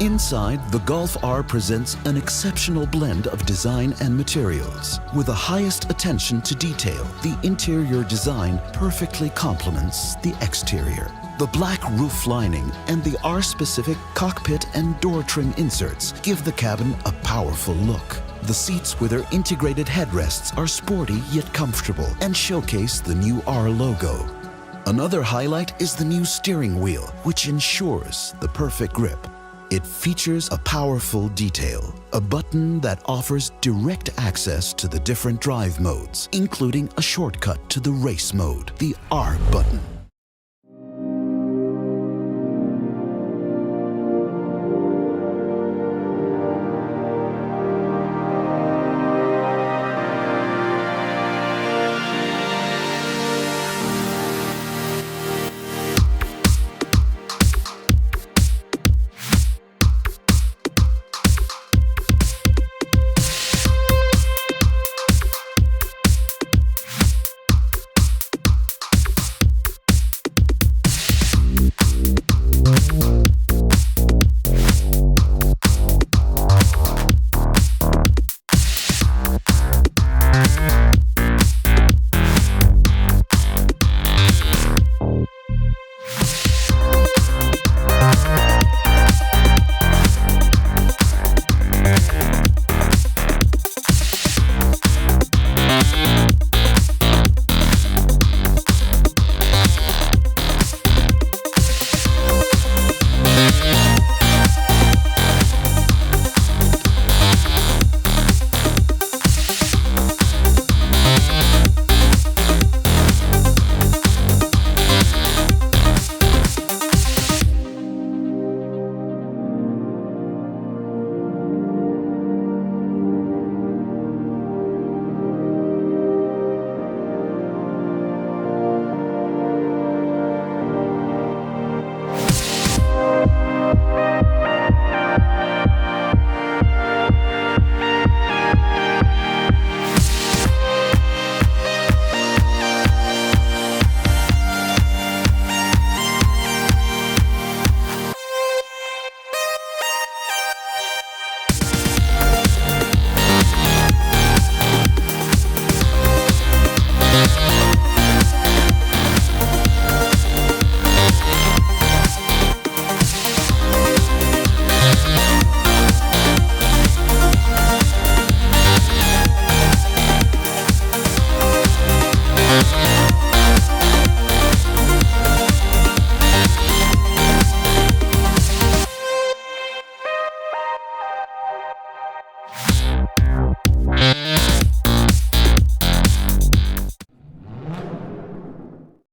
Inside, the Golf R presents an exceptional blend of design and materials. With the highest attention to detail, the interior design perfectly complements the exterior. The black roof lining and the R-specific cockpit and door trim inserts give the cabin a powerful look. The seats with their integrated headrests are sporty yet comfortable and showcase the new R logo. Another highlight is the new steering wheel, which ensures the perfect grip. It features a powerful detail, a button that offers direct access to the different drive modes, including a shortcut to the race mode, the R button.